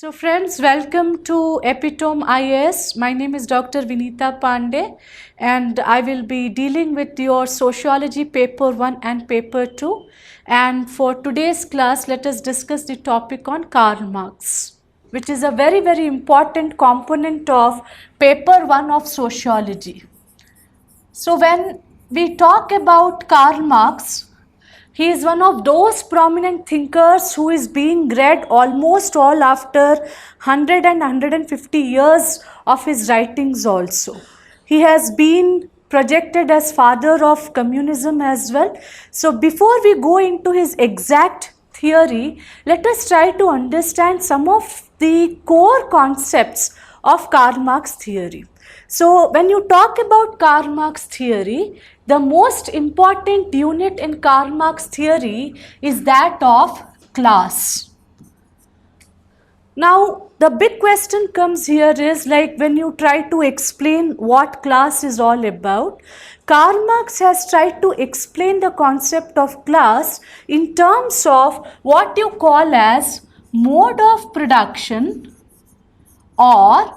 So friends, welcome to EPITOME IAS. My name is Dr. Vinitha Pandey and I will be dealing with your Sociology paper 1 and paper 2. And for today's class, let us discuss the topic on Karl Marx, which is a very important component of paper 1 of Sociology. So when we talk about Karl Marx, he is one of those prominent thinkers who is being read almost all after 100 and 150 years of his writings also. He has been projected as father of communism as well. So before we go into his exact theory, let us try to understand some of the core concepts of Karl Marx theory. So when you talk about Karl Marx theory, the most important unit in Karl Marx theory is that of class. Now the big question comes here is like when you try to explain what class is all about, Karl Marx has tried to explain the concept of class in terms of what you call as mode of production or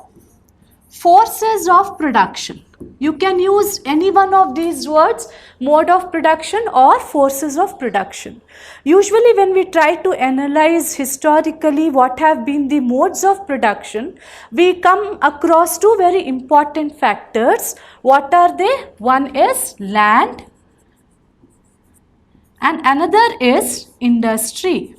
forces of production. You can use any one of these words, mode of production or forces of production. Usually when we try to analyze historically what have been the modes of production, we come across two very important factors. What are they? One is land and another is industry.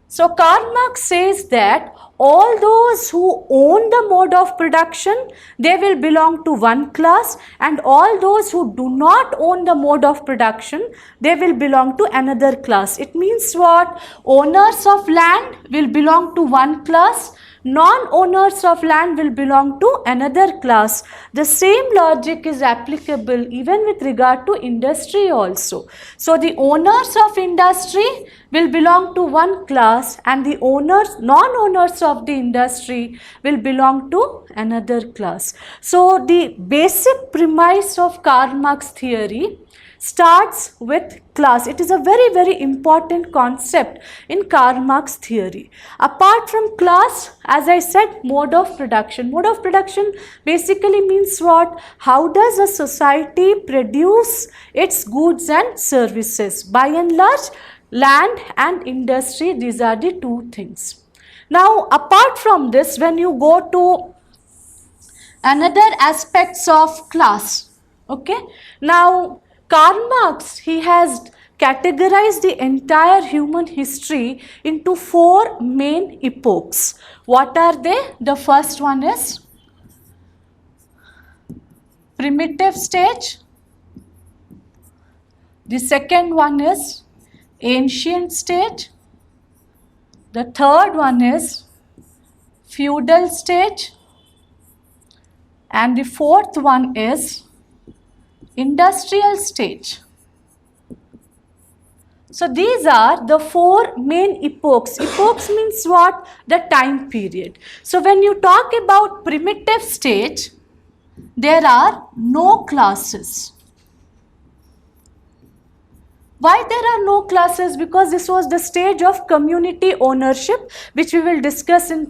So Karl Marx says that all those who own the mode of production, they will belong to one class, and all those who do not own the mode of production, they will belong to another class. It means what? Owners of land will belong to one class, non-owners of land will belong to another class. The same logic is applicable even with regard to industry also. So the owners of industry will belong to one class and the owners, non-owners of the industry will belong to another class. So the basic premise of Karl Marx theory starts with class. It is a very important concept in Karl Marx theory. Apart from class, as I said, mode of production. Mode of production basically means what? How does a society produce its goods and services? By and large, land and industry, these are the two things. Now, apart from this, when you go to another aspects of class, okay, now Karl Marx, he has categorized the entire human history into four main epochs. What are they? The first one is primitive stage. The second one is ancient stage. The third one is feudal stage. And the fourth one is industrial stage. So these are the four main epochs. Epochs means what? The time period. So when you talk about primitive stage, there are no classes. Why there are no classes? Because this was the stage of community ownership, which we will discuss in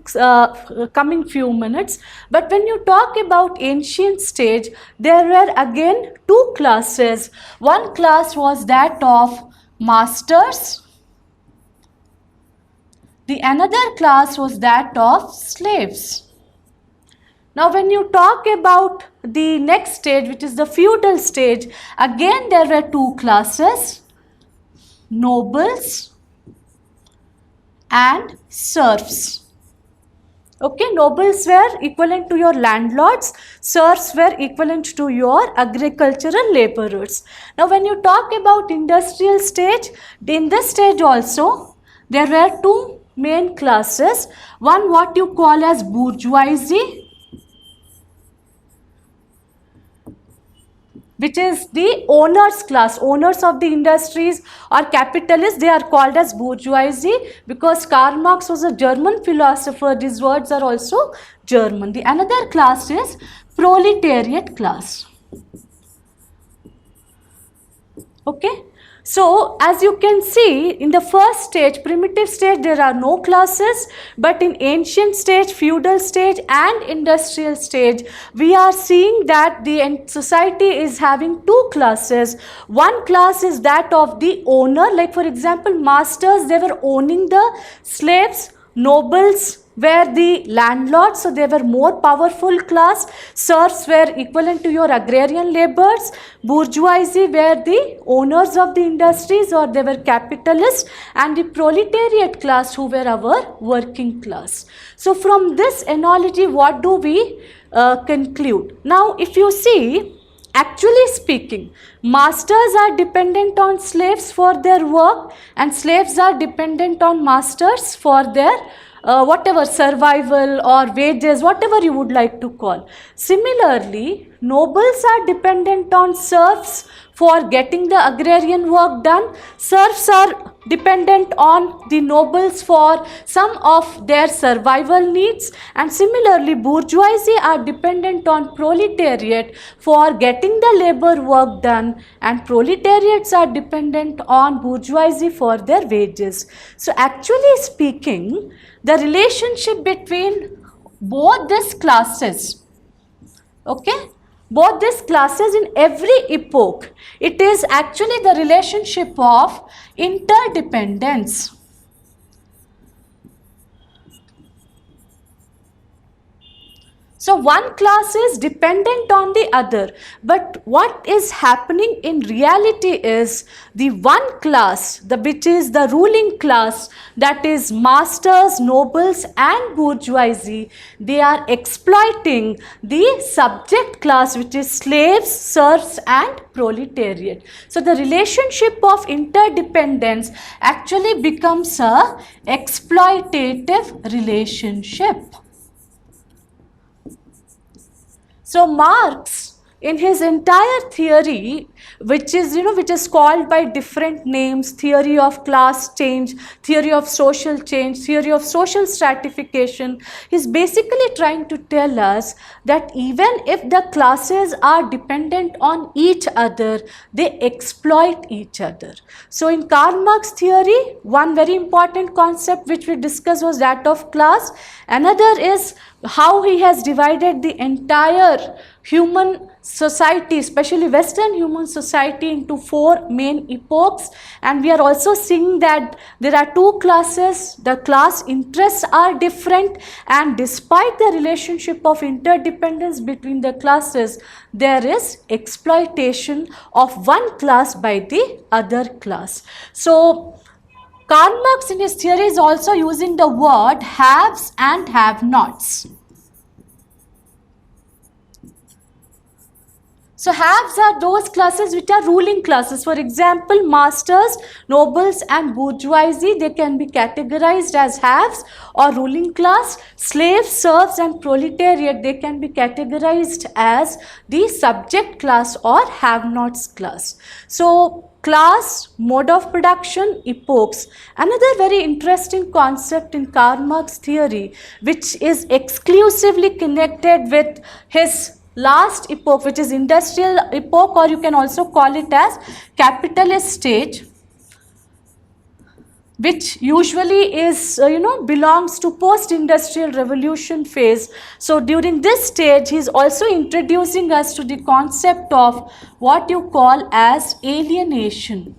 coming few minutes. But when you talk about ancient stage, there were again two classes. One class was that of masters. The another class was that of slaves. Now when you talk about the next stage, which is the feudal stage, again there were two classes, nobles and serfs. Okay, nobles were equivalent to your landlords, serfs were equivalent to your agricultural laborers. Now when you talk about industrial stage, in this stage also there were two main classes. One what you call as bourgeoisie, which is the owners class. Owners of the industries or capitalists, they are called as bourgeoisie because Karl Marx was a German philosopher. These words are also German. The another class is proletariat class. Okay. So as you can see, in the first stage, primitive stage, there are no classes, but in ancient stage, feudal stage and industrial stage, we are seeing that the society is having two classes. One class is that of the owner, like for example, masters, they were owning the slaves. Nobles were the landlords, so they were more powerful class. Serfs were equivalent to your agrarian laborers. Bourgeoisie were the owners of the industries, or they were capitalists, and the proletariat class who were our working class. So from this analogy, what do we conclude? Now if you see, actually speaking, masters are dependent on slaves for their work, and slaves are dependent on masters for their whatever survival or wages, whatever you would like to call. Similarly, nobles are dependent on serfs for getting the agrarian work done. Serfs are dependent on the nobles for some of their survival needs, and similarly bourgeoisie are dependent on proletariat for getting the labor work done, and proletariats are dependent on bourgeoisie for their wages. So actually speaking, the relationship between both these classes, okay, both these classes in every epoch, it is actually the relationship of interdependence. So one class is dependent on the other, but what is happening in reality is the one class, which is the ruling class, that is masters, nobles and bourgeoisie, they are exploiting the subject class, which is slaves, serfs and proletariat. So the relationship of interdependence actually becomes a exploitative relationship. So Marx, in his entire theory, which is called by different names, theory of class change, theory of social change, theory of social stratification, is basically trying to tell us that even if the classes are dependent on each other, they exploit each other. So in Karl Marx theory, one very important concept which we discussed was that of class. Another is how he has divided the entire human society, especially Western human society, into four main epochs, and we are also seeing that there are two classes, the class interests are different, and despite the relationship of interdependence between the classes, there is exploitation of one class by the other class. So Karl Marx in his theory is also using the word haves and have-nots. So haves are those classes which are ruling classes. For example, masters, nobles and bourgeoisie, they can be categorized as haves or ruling class. Slaves, serfs and proletariat, they can be categorized as the subject class or have-nots class. So class, mode of production, epochs. Another very interesting concept in Karl Marx theory, which is exclusively connected with his last epoch, which is industrial epoch, or you can also call it as capitalist stage, which usually is belongs to post-industrial revolution phase. So during this stage, he is also introducing us to the concept of what you call as alienation.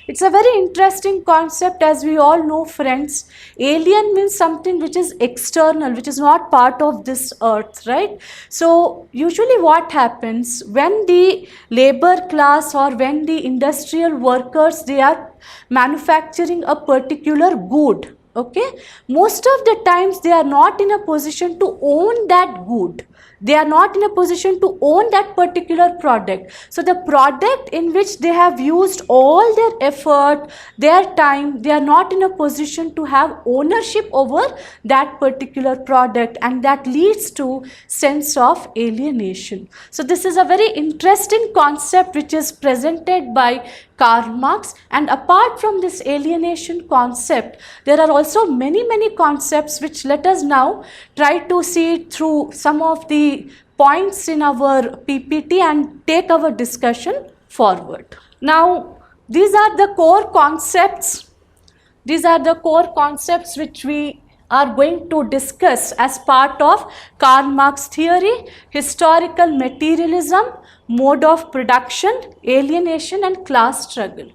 It's a very interesting concept, as we all know, friends. Alien means something which is external, which is not part of this earth, right? So usually what happens when the labor class or when the industrial workers, they are manufacturing a particular good, okay? Most of the times they are not in a position to own that good. They are not in a position to own that particular product. So the product in which they have used all their effort, their time, they are not in a position to have ownership over that particular product, and that leads to sense of alienation. So this is a very interesting concept which is presented by Karl Marx, and apart from this alienation concept, there are also many concepts which let us now try to see through some of the points in our PPT and take our discussion forward. Now, these are the core concepts. These are the core concepts which we are going to discuss as part of Karl Marx theory: historical materialism, mode of production, alienation and class struggle.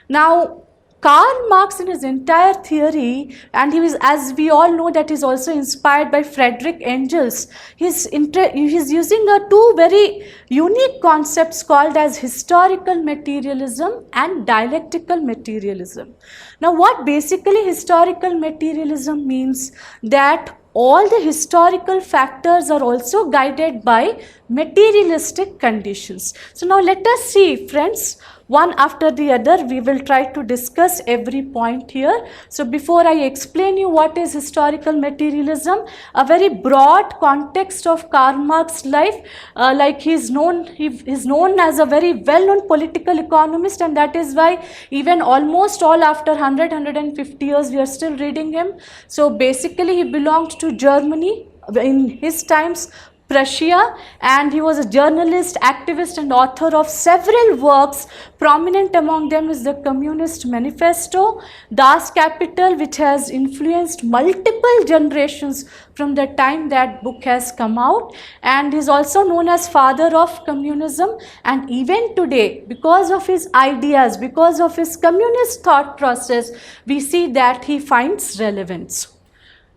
Now, Karl Marx in his entire theory, and he was, as we all know, that is also inspired by Friedrich Engels. He's using two very unique concepts called as historical materialism and dialectical materialism. Now, what basically historical materialism means, that all the historical factors are also guided by materialistic conditions. So now let us see, friends, one after the other we will try to discuss every point here. So before I explain you what is historical materialism, a very broad context of Karl Marx's life, like he is known as a very well-known political economist, and that is why even almost all after 150 years we are still reading him. So basically he belonged to Germany in his times, Prussia, and he was a journalist, activist and author of several works. Prominent among them is the Communist Manifesto, Das Kapital, which has influenced multiple generations from the time that book has come out, and is also known as father of communism. And even today, because of his ideas, because of his communist thought process, we see that he finds relevance.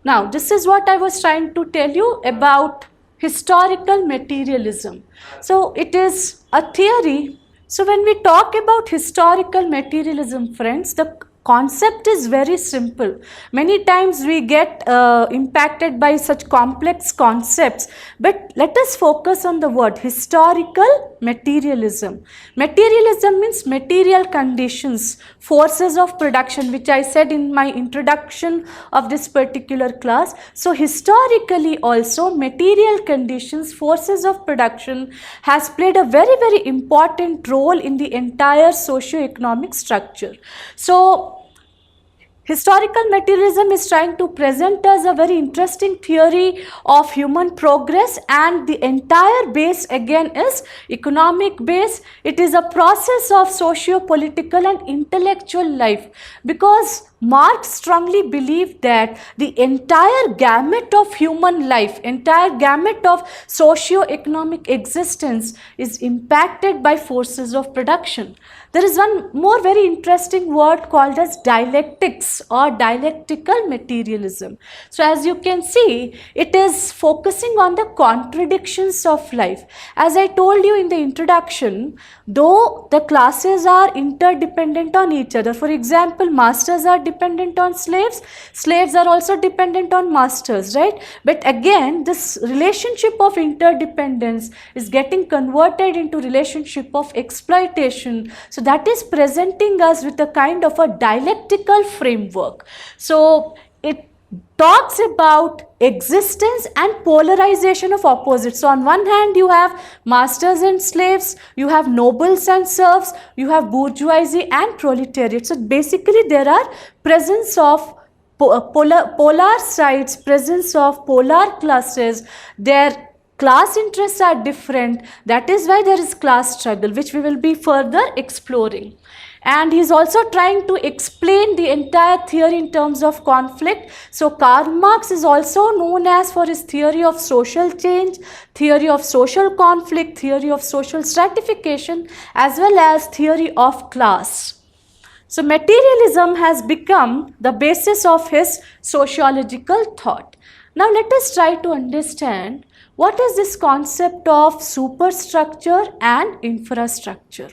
Now, this is what I was trying to tell you about historical materialism. So it is a theory. So when we talk about historical materialism, friends, the concept is very simple. Many times we get impacted by such complex concepts, but let us focus on the word historical materialism. Materialism means material conditions, forces of production, which I said in my introduction of this particular class. So historically also material conditions, forces of production has played a very, very important role in the entire socio-economic structure. So historical materialism is trying to present us a very interesting theory of human progress, and the entire base again is economic base. It is a process of socio-political and intellectual life, because Marx strongly believed that the entire gamut of human life, entire gamut of socio-economic existence is impacted by forces of production. There is one more very interesting word called as dialectics or dialectical materialism. So as you can see, it is focusing on the contradictions of life. As I told you in the introduction, though the classes are interdependent on each other, for example, masters are dependent on slaves, slaves are also dependent on masters, right? But again, this relationship of interdependence is getting converted into relationship of exploitation. So that is presenting us with a kind of a dialectical framework. So it talks about existence and polarization of opposites. So on one hand you have masters and slaves, you have nobles and serfs, you have bourgeoisie and proletariat. So basically there are presence of polar sides, presence of polar classes, their class interests are different. That is why there is class struggle, which we will be further exploring. And he is also trying to explain the entire theory in terms of conflict. So Karl Marx is also known as for his theory of social change, theory of social conflict, theory of social stratification, as well as theory of class. So materialism has become the basis of his sociological thought. Now let us try to understand what is this concept of superstructure and infrastructure.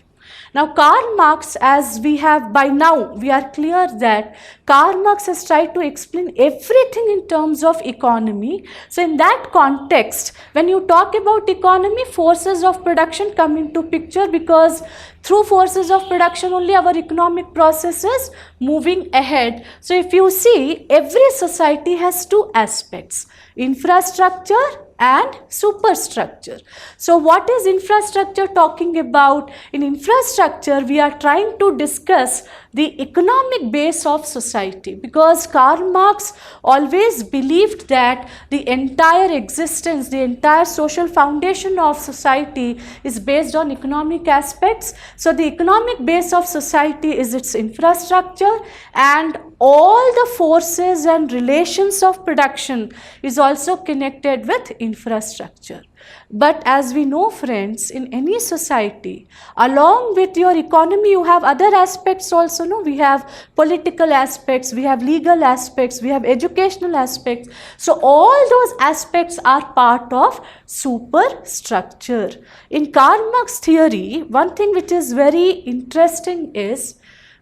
Now Karl Marx, as we have by now, we are clear that Karl Marx has tried to explain everything in terms of economy. So in that context, when you talk about economy, forces of production come into picture, because through forces of production only our economic process is moving ahead. So if you see, every society has two aspects: infrastructure and superstructure. So what is infrastructure talking about? In infrastructure, we are trying to discuss the economic base of society, because Karl Marx always believed that the entire existence, the entire social foundation of society is based on economic aspects. So the economic base of society is its infrastructure, and all the forces and relations of production is also connected with infrastructure. But as we know, friends, in any society, along with your economy, you have other aspects also. No? We have political aspects, we have legal aspects, we have educational aspects. So all those aspects are part of superstructure. In Karl Marx theory, one thing which is very interesting is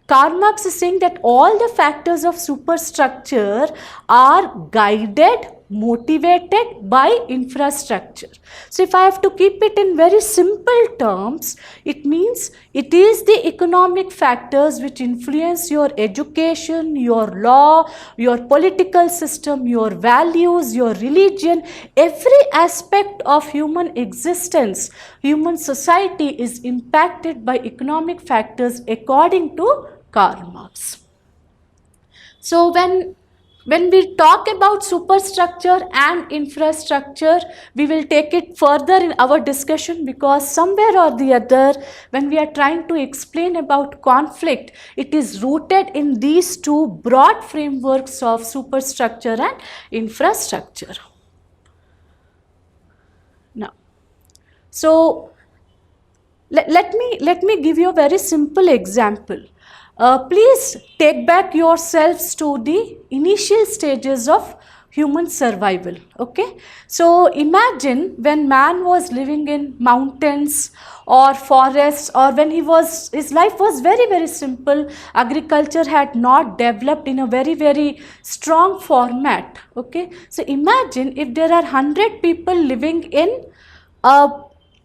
Karl Marx is saying that all the factors of superstructure are guided, motivated by infrastructure. So if I have to keep it in very simple terms, it means it is the economic factors which influence your education, your law, your political system, your values, your religion, every aspect of human existence, human society is impacted by economic factors according to Karl Marx. So when we talk about superstructure and infrastructure, we will take it further in our discussion, because somewhere or the other, when we are trying to explain about conflict, it is rooted in these two broad frameworks of superstructure and infrastructure. Now, so let me give you a very simple example. Please take back yourselves to the initial stages of human survival. Okay, so imagine when man was living in mountains or forests, or when his life was very simple. Agriculture had not developed in a very strong format. Okay, so imagine if there are 100 people living in a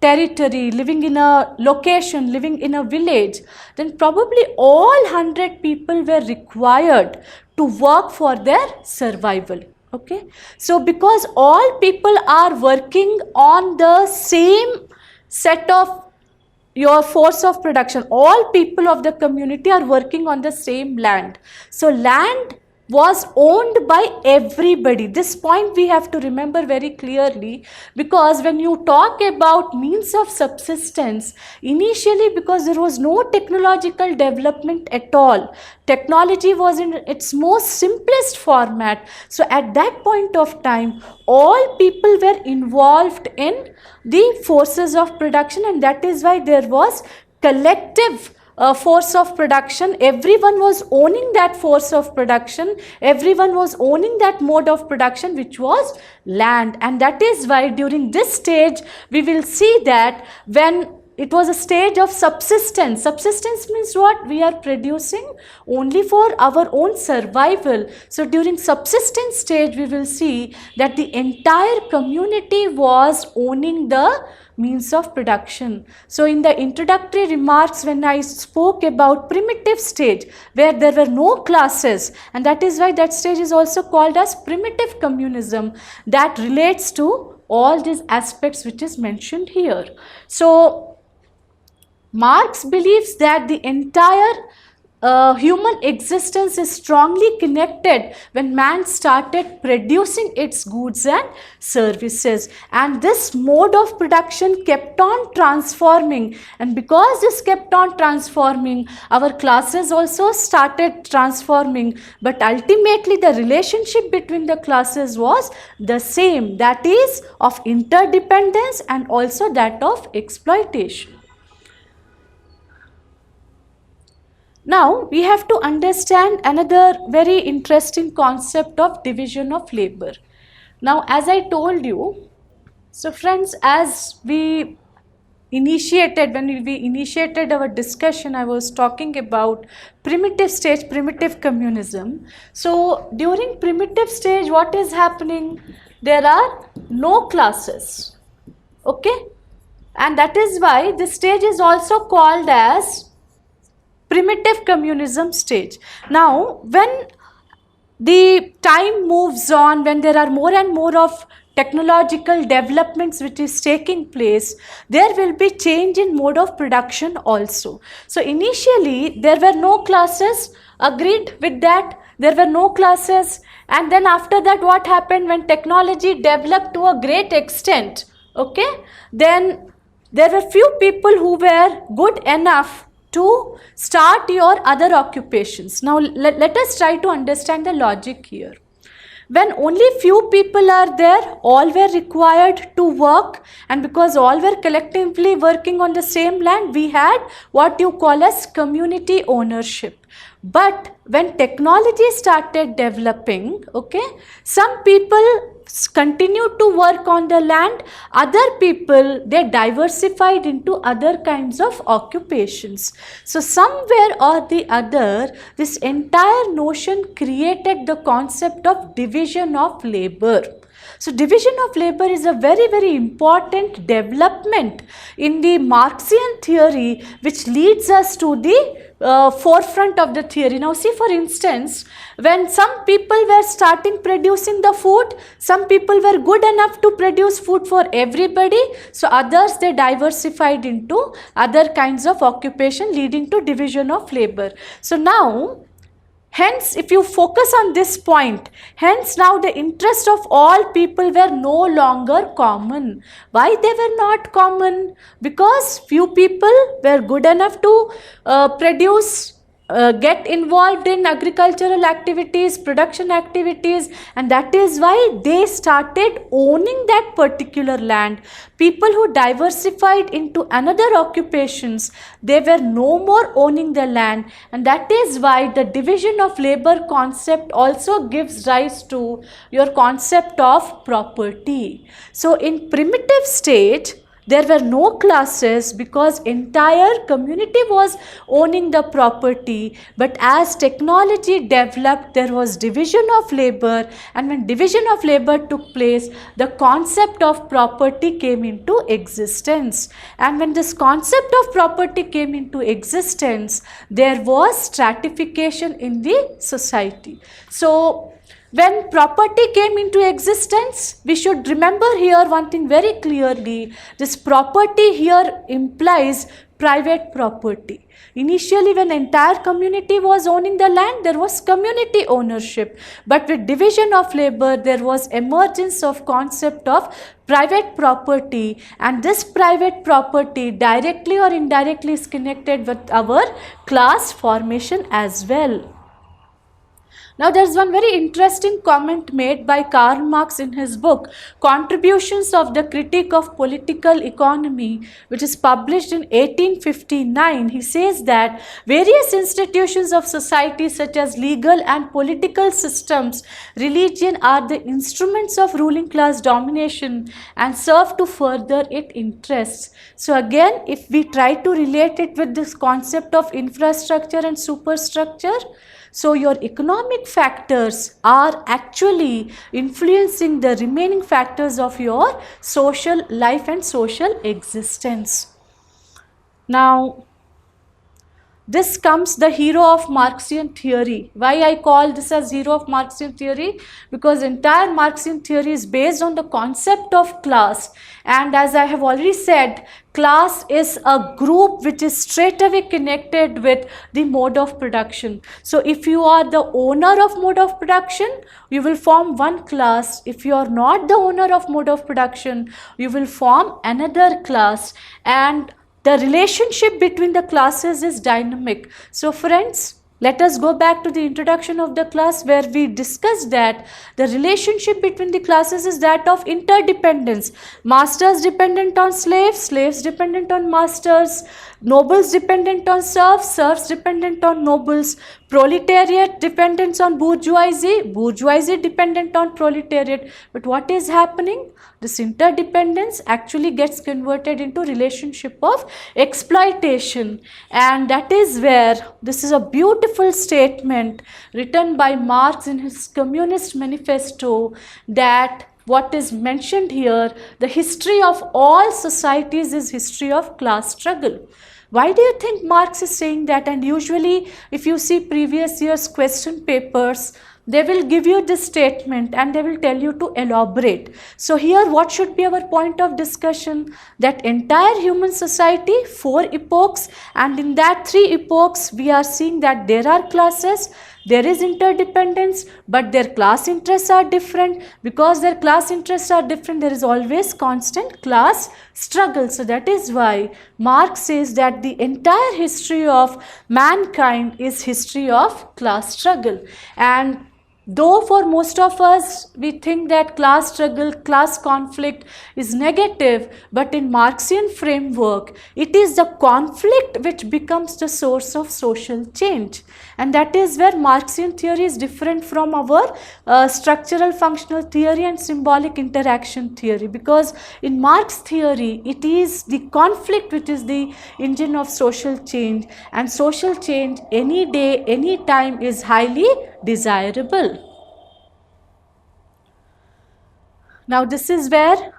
territory, living in a location, living in a village, then probably all 100 people were required to work for their survival. Okay, so because all people are working on the same set of your force of production, all people of the community are working on the same land. So land was owned by everybody. This point we have to remember very clearly, because when you talk about means of subsistence, initially, because there was no technological development at all, technology was in its most simplest format. So at that point of time, all people were involved in the forces of production, and that is why there was collective force of production. Everyone was owning that force of production, everyone was owning that mode of production, which was land. And that is why during this stage we will see that when it was a stage of subsistence. Subsistence means what? We are producing only for our own survival. So during subsistence stage, we will see that the entire community was owning the means of production. So in the introductory remarks, when I spoke about primitive stage, where there were no classes, and that is why that stage is also called as primitive communism, that relates to all these aspects which is mentioned here. So Marx believes that the entire human existence is strongly connected when man started producing its goods and services, and this mode of production kept on transforming, and because this kept on transforming, our classes also started transforming, but ultimately the relationship between the classes was the same, that is of interdependence and also that of exploitation. Now, we have to understand another very interesting concept of division of labor. Now, as I told you, so friends, as we initiated, when we initiated our discussion, I was talking about primitive stage, primitive communism. So, during primitive stage, what is happening? There are no classes, okay? And that is why this stage is also called as primitive communism stage. Now, when the time moves on, when there are more and more of technological developments which is taking place, there will be change in mode of production also. So initially there were no classes, agreed with that, there were no classes, and then after that what happened, when technology developed to a great extent, okay, then there were few people who were good enough to start your other occupations. Now let us try to understand the logic here. When only few people are there, all were required to work, and because all were collectively working on the same land, we had what you call as community ownership. But when technology started developing, okay, some people continued to work on the land, other people, they diversified into other kinds of occupations. So somewhere or the other, this entire notion created the concept of division of labor. So division of labor is a very, very important development in the Marxian theory, which leads us to the forefront of the theory. Now see, for instance, when some people were starting producing the food, some people were good enough to produce food for everybody, so others, they diversified into other kinds of occupation, leading to division of labor. So now, hence, if you focus on this point, hence now the interest of all people were no longer common. Why they were not common? Because few people were good enough to get involved in agricultural activities, production activities, and that is why they started owning that particular land. People who diversified into another occupations, they were no more owning the land, and that is why the division of labor concept also gives rise to your concept of property. So in primitive stage, there were no classes because entire community was owning the property, but as technology developed, there was division of labor, and when division of labor took place, the concept of property came into existence. And when this concept of property came into existence, there was stratification in the society. So when property came into existence, we should remember here one thing very clearly. This property here implies private property. Initially, when entire community was owning the land, there was community ownership. But with division of labor, there was emergence of concept of private property, and this private property directly or indirectly is connected with our class formation as well. Now there is one very interesting comment made by Karl Marx in his book Contributions of the Critique of Political Economy, which is published in 1859. He says that various institutions of society such as legal and political systems, religion are the instruments of ruling class domination and serve to further its interests. So again, if we try to relate it with this concept of infrastructure and superstructure, so your economic factors are actually influencing the remaining factors of your social life and social existence. Now, this comes the hero of Marxian theory. Why I call this as hero of Marxian theory? Because entire Marxian theory is based on the concept of class, and as I have already said, class is a group which is straight away connected with the mode of production. So if you are the owner of mode of production, you will form one class. If you are not the owner of mode of production, you will form another class, and the relationship between the classes is dynamic. So friends, let us go back to the introduction of the class where we discussed that the relationship between the classes is that of interdependence. Masters dependent on slaves, slaves dependent on masters, nobles dependent on serfs, serfs dependent on nobles, proletariat dependent on bourgeoisie, bourgeoisie dependent on proletariat. But what is happening? This interdependence actually gets converted into relationship of exploitation, and that is where this is a beautiful statement written by Marx in his Communist Manifesto, that what is mentioned here, the history of all societies is history of class struggle. Why do you think Marx is saying that? And usually if you see previous year's question papers, they will give you this statement and they will tell you to elaborate. So here what should be our point of discussion? That entire human society, 4 epochs, and in that 3 epochs we are seeing that there are classes, there is interdependence, but their class interests are different. Because their class interests are different, there is always constant class struggle. So that is why Marx says that the entire history of mankind is history of class struggle. And though for most of us we think that class struggle, class conflict is negative, but in Marxian framework it is the conflict which becomes the source of social change. And that is where Marxian theory is different from our structural functional theory and symbolic interaction theory, because in Marx theory it is the conflict which is the engine of social change, and social change any day, any time is highly desirable. Now this is where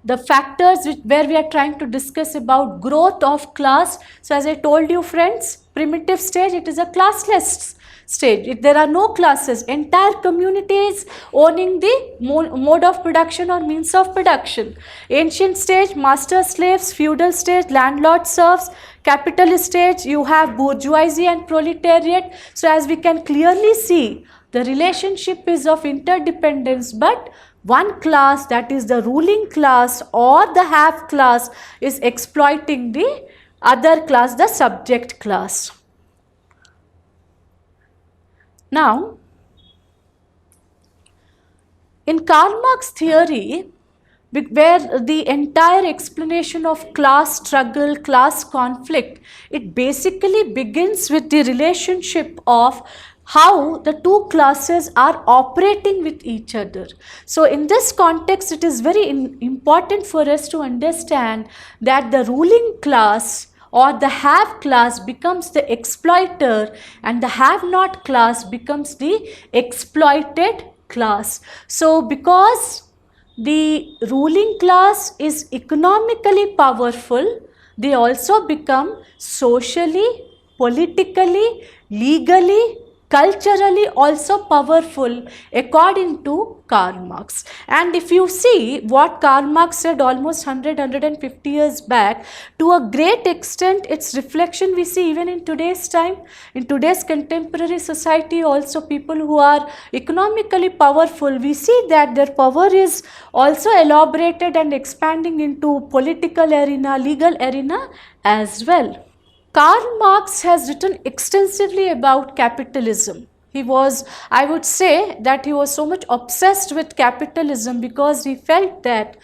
the factors where we are trying to discuss about growth of class. So as I told you friends, primitive stage, it is a classless stage. There are no classes, entire communities owning the mode of production or means of production. Ancient stage, master slaves, feudal stage, landlord serfs, capitalist stage, you have bourgeoisie and proletariat. So as we can clearly see, the relationship is of interdependence, but one class, that is the ruling class or the half class, is exploiting the other class, the subject class. Now, in Karl Marx theory, where the entire explanation of class struggle, class conflict, it basically begins with the relationship of how the two classes are operating with each other. So in this context, it is very important for us to understand that the ruling class or the have class becomes the exploiter and the have not class becomes the exploited class. So because the ruling class is economically powerful, they also become socially, politically, legally, culturally also powerful according to Karl Marx. And if you see what Karl Marx said almost 150 years back, to a great extent its reflection we see even in today's time. In today's contemporary society also, people who are economically powerful, we see that their power is also elaborated and expanding into political arena, legal arena as well. Karl Marx has written extensively about capitalism. He was, I would say that he was so much obsessed with capitalism because he felt that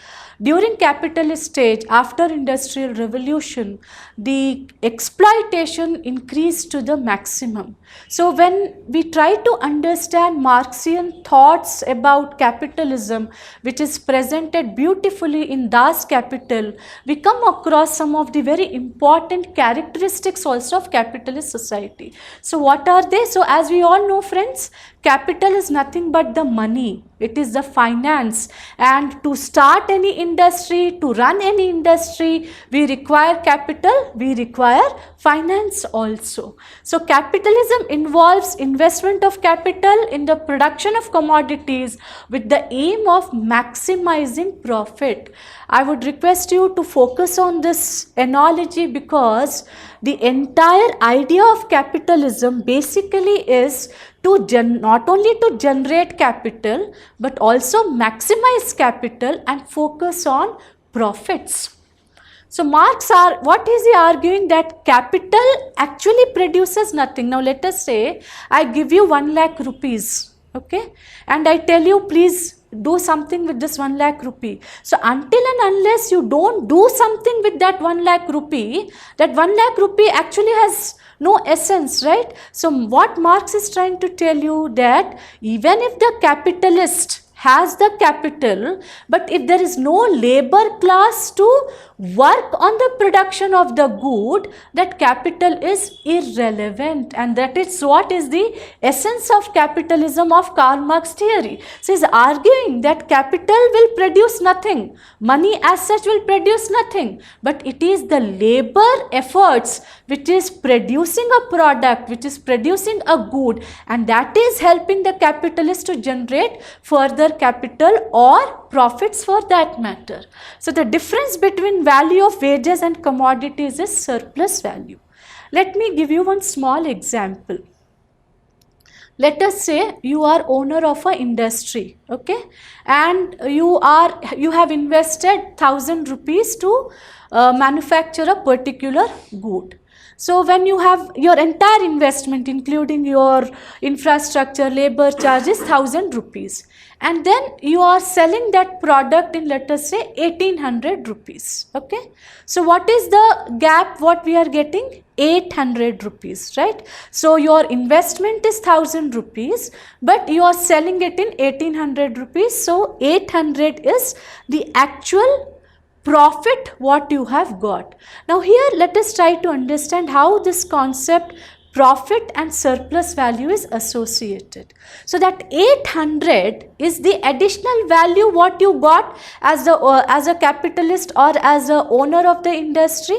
during capitalist stage, after industrial revolution, the exploitation increased to the maximum. So when we try to understand Marxian thoughts about capitalism, which is presented beautifully in Das Kapital, we come across some of the very important characteristics also of capitalist society. So what are they? So as we all know friends, capital is nothing but the money. It is the finance, and to start any industry, to run any industry, we require capital, we require finance also. So capitalism involves investment of capital in the production of commodities with the aim of maximizing profit. I would request you to focus on this analogy because the entire idea of capitalism basically is to not only to generate capital but also maximize capital and focus on profits. So Marx, what is he arguing? That capital actually produces nothing. Now let us say I give you 1 lakh rupees, okay, and I tell you please do something with this 1 lakh rupee. So until and unless you don't do something with that 1 lakh rupee, that 1 lakh rupee actually has no essence, right? So what Marx is trying to tell you, that even if the capitalist has the capital, but if there is no labor class to work on the production of the good, that capital is irrelevant. And that is what is the essence of capitalism of Karl Marx theory. So he is arguing that capital will produce nothing, money as such will produce nothing, but it is the labor efforts which is producing a product, which is producing a good, and that is helping the capitalist to generate further capital or profits for that matter. So the difference between value of wages and commodities is surplus value. Let me give you one small example. Let us say you are owner of an industry, okay, and you have invested 1,000 rupees to manufacture a particular good. So when you have your entire investment, including your infrastructure, labor charges, 1,000 rupees, and then you are selling that product in, let us say, 1,800 rupees, okay. So what is the gap what we are getting? 800 rupees, right? So your investment is 1,000 rupees, but you are selling it in 1,800 rupees. So 800 is the actual profit what you have got. Now here let us try to understand how this concept profit and surplus value is associated. So that 800 is the additional value what you got as a capitalist or as a owner of the industry,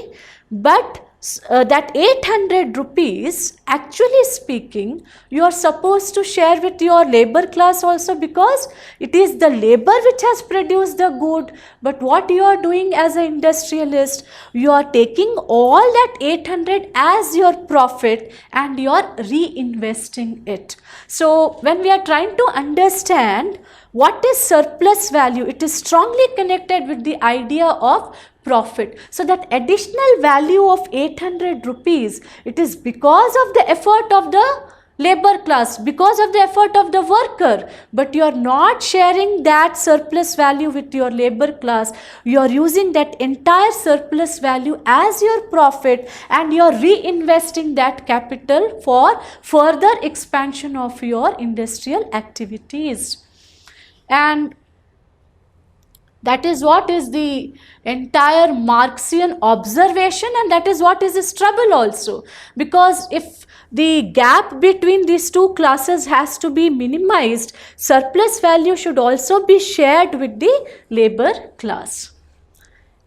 but that 800 rupees, actually speaking, you are supposed to share with your labor class also, because it is the labor which has produced the good. But what you are doing as an industrialist, you are taking all that 800 as your profit and you are reinvesting it. So when we are trying to understand what is surplus value, it is strongly connected with the idea of profit. So that additional value of 800 rupees, it is because of the effort of the labor class, because of the effort of the worker, but you are not sharing that surplus value with your labor class. You are using that entire surplus value as your profit and you are reinvesting that capital for further expansion of your industrial activities. And that is what is the entire Marxian observation, and that is what is his trouble also. Because if the gap between these two classes has to be minimized, surplus value should also be shared with the labor class.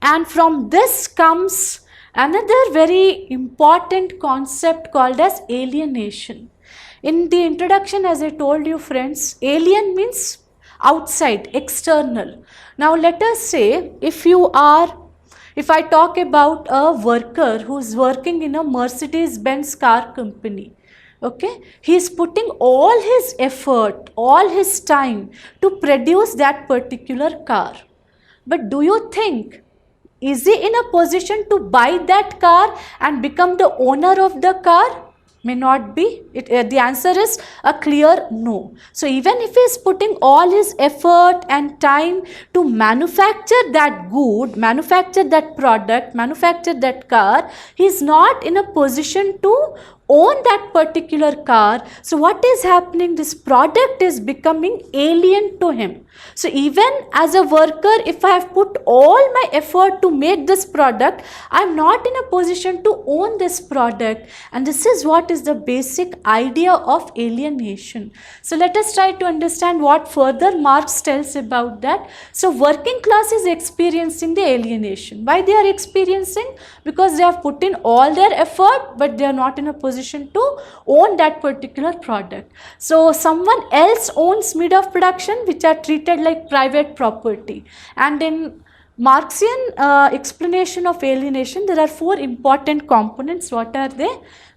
And from this comes another very important concept called as alienation. In the introduction, as I told you friends, alien means outside, external. Now let us say if I talk about a worker who is working in a Mercedes-Benz car company, okay, he is putting all his effort, all his time to produce that particular car. But do you think, is he in a position to buy that car and become the owner of the car? May not be. The answer is a clear no. So even if he is putting all his effort and time to manufacture that good, manufacture that product, manufacture that car, he is not in a position to own that particular car. So what is happening? This product is becoming alien to him. So even as a worker, if I have put all my effort to make this product, I am not in a position to own this product. And this is what is the basic idea of alienation. So let us try to understand what further Marx tells about that. So working class is experiencing the alienation. Why they are experiencing? Because they have put in all their effort, but they are not in a position to own that particular product. So someone else owns mode of production which are treated like private property. And in Marxian explanation of alienation, there are four important components. What are they?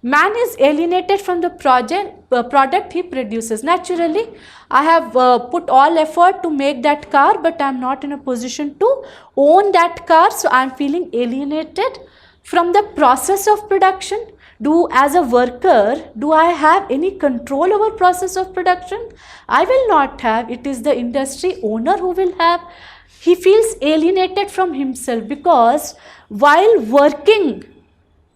Man is alienated from the product he produces. Naturally, I have put all effort to make that car, but I am not in a position to own that car. So I am feeling alienated from the process of production. As a worker, do I have any control over process of production? I will not have. It is the industry owner who will have. He feels alienated from himself because while working,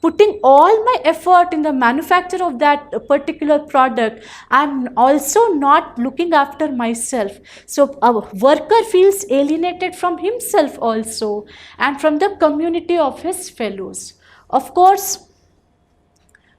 putting all my effort in the manufacture of that particular product, I'm also not looking after myself. So a worker feels alienated from himself also and from the community of his fellows. Of course,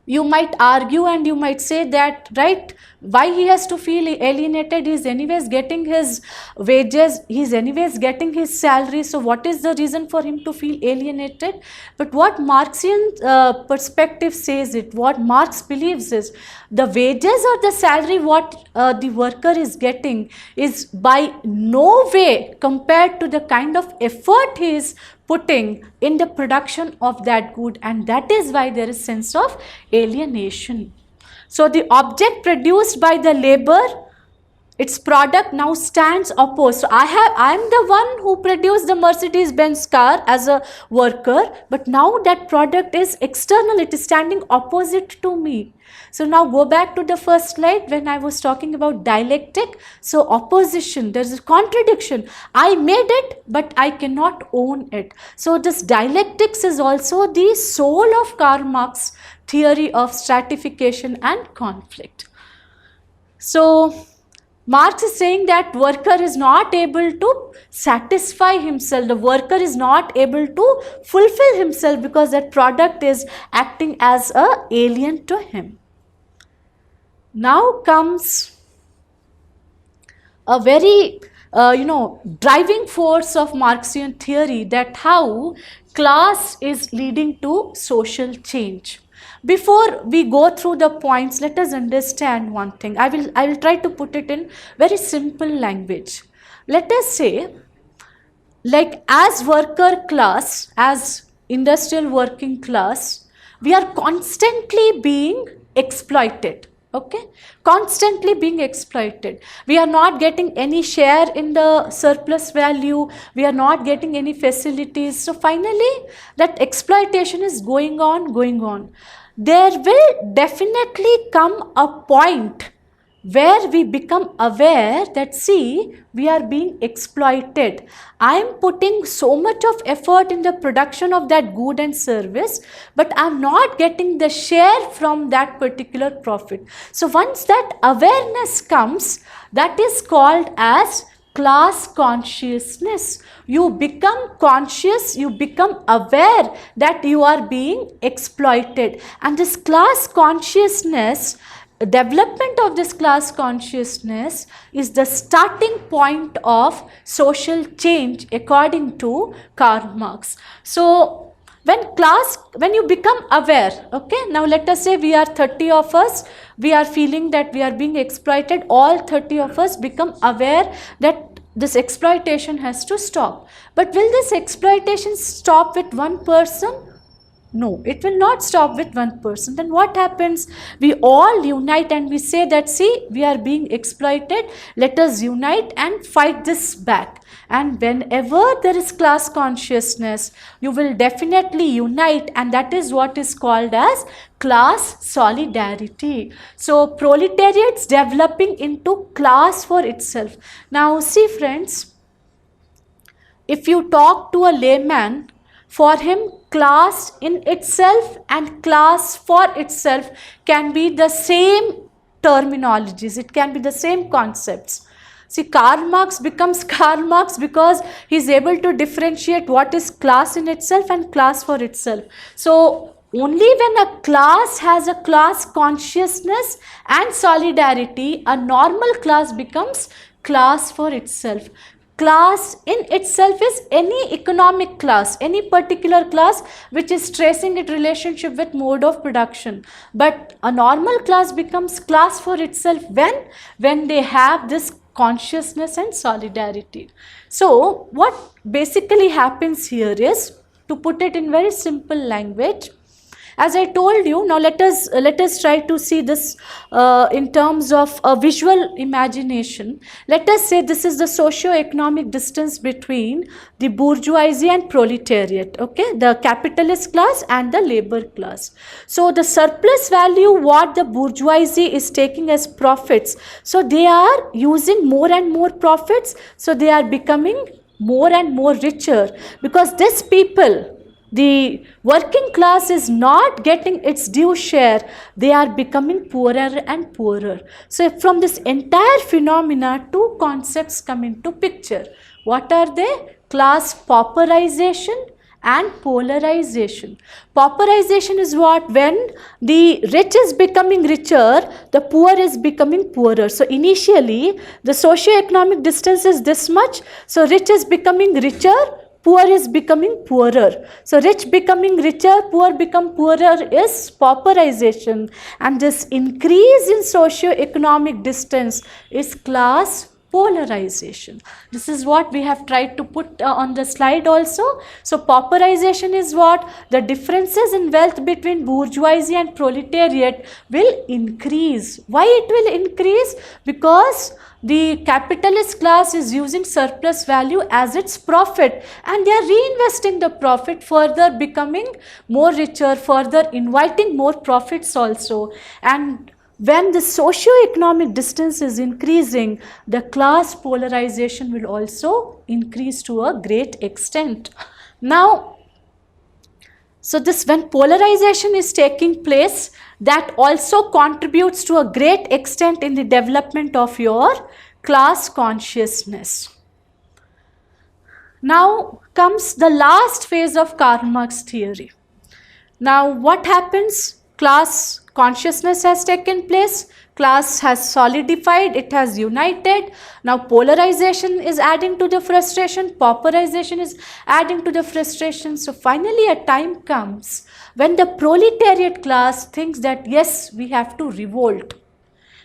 you might argue and you might say that, right, why he has to feel alienated? He's anyways getting his wages, he's anyways getting his salary, so what is the reason for him to feel alienated? But what Marxian perspective says it, what Marx believes is, the wages or the salary what the worker is getting is by no way compared to the kind of effort he is putting in the production of that good, and that is why there is sense of alienation. So the object produced by the labor, its product now stands opposed. So I am the one who produced the Mercedes-Benz car as a worker, but now that product is external, it is standing opposite to me. So now go back to the first slide when I was talking about dialectic. So opposition, there is a contradiction. I made it, but I cannot own it. So this dialectics is also the soul of Karl Marx theory of stratification and conflict. So Marx is saying that worker is not able to satisfy himself, the worker is not able to fulfill himself because that product is acting as an alien to him. Now comes a very driving force of Marxian theory, that how class is leading to social change. Before we go through the points, let us understand one thing. I will try to put it in very simple language. Let us say, like as worker class, as industrial working class, we are constantly being exploited. Okay, constantly being exploited. We are not getting any share in the surplus value, we are not getting any facilities. So finally that exploitation is going on. There will definitely come a point where we become aware that, see, we are being exploited. I am putting so much of effort in the production of that good and service, but I am not getting the share from that particular profit. So once that awareness comes, that is called as class consciousness. You become conscious, you become aware that you are being exploited, and this class consciousness, development of this class consciousness is the starting point of social change according to Karl Marx. So when you become aware, okay, now let us say we are 30 of us, we are feeling that we are being exploited, all 30 of us become aware that this exploitation has to stop. But will this exploitation stop with one person? No, it will not stop with one person. Then what happens? We all unite and we say that, see, we are being exploited, let us unite and fight this back. And whenever there is class consciousness, you will definitely unite, and that is what is called as class solidarity. So proletariat's developing into class for itself. Now see friends, if you talk to a layman, for him class in itself and class for itself can be the same terminologies, it can be the same concepts. See, Karl Marx becomes Karl Marx because he is able to differentiate what is class in itself and class for itself. So only when a class has a class consciousness and solidarity, a normal class becomes class for itself. Class in itself is any economic class, any particular class which is tracing its relationship with mode of production. But a normal class becomes class for itself when they have this consciousness and solidarity. So what basically happens here is, to put it in very simple language, as I told you, now let us try to see this in terms of a visual imagination. Let us say this is the socio-economic distance between the bourgeoisie and proletariat, okay, the capitalist class and the labor class. So the surplus value what the bourgeoisie is taking as profits, so they are using more and more profits, so they are becoming more and more richer, because these people, the working class is not getting its due share, they are becoming poorer and poorer. So from this entire phenomena, two concepts come into picture. What are they? Class pauperization and polarization. Pauperization is what? When the rich is becoming richer, the poor is becoming poorer. So initially the socio-economic distance is this much, so rich is becoming richer, poor is becoming poorer. So rich becoming richer, poor become poorer is pauperization, and this increase in socio-economic distance is class polarization. This is what we have tried to put on the slide also. So pauperization is what? The differences in wealth between bourgeoisie and proletariat will increase. Why it will increase? Because the capitalist class is using surplus value as its profit, and they are reinvesting the profit, further becoming more richer, further inviting more profits also. And when the socio-economic distance is increasing, the class polarization will also increase to a great extent. Now, so this, when polarization is taking place, that also contributes to a great extent in the development of your class consciousness. Now comes the last phase of Karl Marx theory. Now what happens? Class consciousness has taken place, class has solidified, it has united. Now polarization is adding to the frustration, pauperization is adding to the frustration. So finally a time comes when the proletariat class thinks that yes, we have to revolt.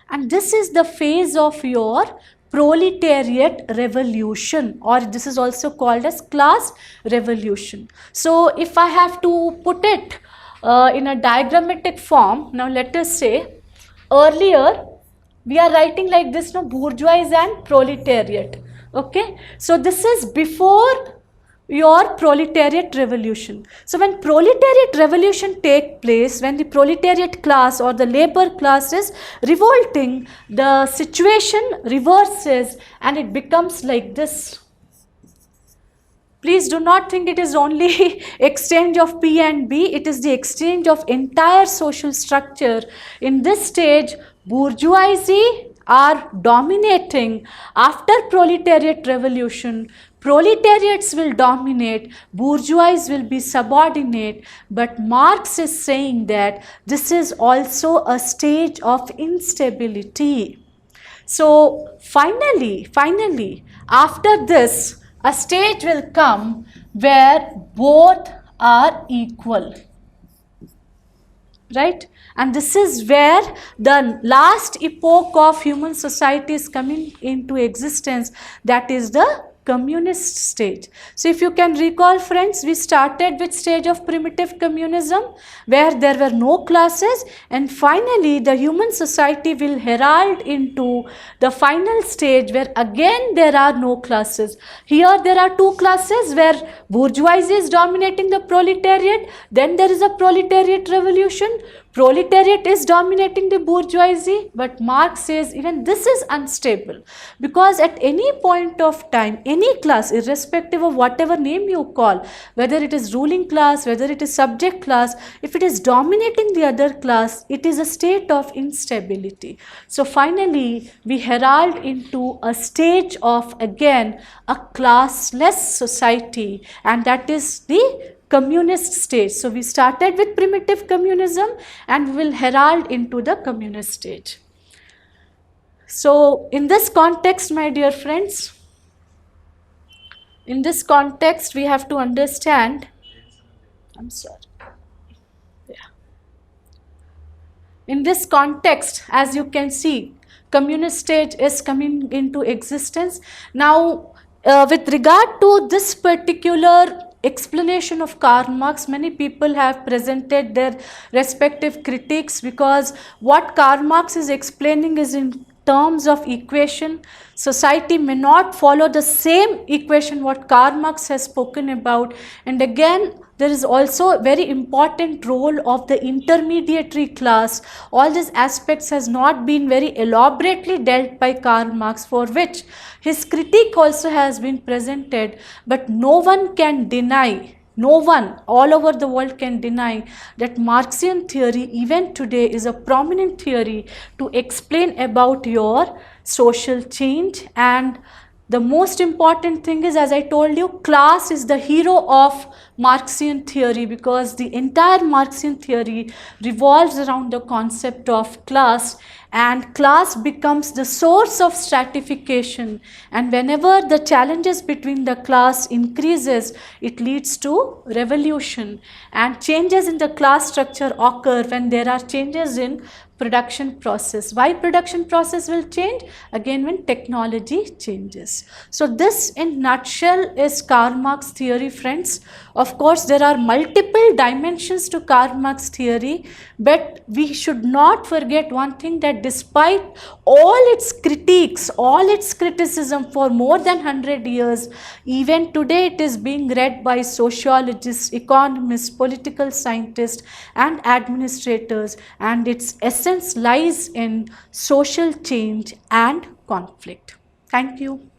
And this is the phase of your proletariat revolution, or this is also called as class revolution. So if I have to put it in a diagrammatic form, now let us say earlier we are writing like this, no, bourgeoisie and proletariat. Okay, so this is before your proletariat revolution. So when proletariat revolution take place, when the proletariat class or the labor class is revolting, the situation reverses and it becomes like this. Please do not think it is only exchange of P and B, it is the exchange of entire social structure. In this stage, bourgeoisie are dominating. After proletariat revolution, proletariats will dominate, bourgeois will be subordinate. But Marx is saying that this is also a stage of instability. So finally, after this, a stage will come where both are equal, right? And this is where the last epoch of human society is coming into existence, that is the communist stage. So if you can recall, friends, we started with stage of primitive communism where there were no classes, and finally the human society will herald into the final stage where again there are no classes. Here there are two classes where bourgeoisie is dominating the proletariat, then there is a proletariat revolution. Proletariat is dominating the bourgeoisie, but Marx says even this is unstable, because at any point of time, any class, irrespective of whatever name you call, whether it is ruling class, whether it is subject class, if it is dominating the other class, it is a state of instability. So finally, we herald into a stage of again a classless society, and that is the communist stage. So we started with primitive communism and we will herald into the communist stage. So in this context, my dear friends, in this context we have to understand, in this context, as you can see, communist stage is coming into existence. Now with regard to this particular explanation of Karl Marx, many people have presented their respective critiques, because what Karl Marx is explaining is in terms of equation. Society may not follow the same equation what Karl Marx has spoken about, and again there is also a very important role of the intermediary class. All these aspects has not been very elaborately dealt by Karl Marx, for which his critique also has been presented, but no one can deny No one all over the world can deny that Marxian theory even today is a prominent theory to explain about your social change. And the most important thing is, as I told you, class is the hero of Marxian theory, because the entire Marxian theory revolves around the concept of class, and class becomes the source of stratification, and whenever the challenges between the class increases, it leads to revolution, and changes in the class structure occur when there are changes in production process. Why production process will change? Again, when technology changes. So this in nutshell is Karl Marx theory, friends. Of course, there are multiple dimensions to Karl Marx theory, but we should not forget one thing, that despite all its critiques, all its criticism for more than 100 years, even today it is being read by sociologists, economists, political scientists and administrators, and its essence lies in social change and conflict. Thank you.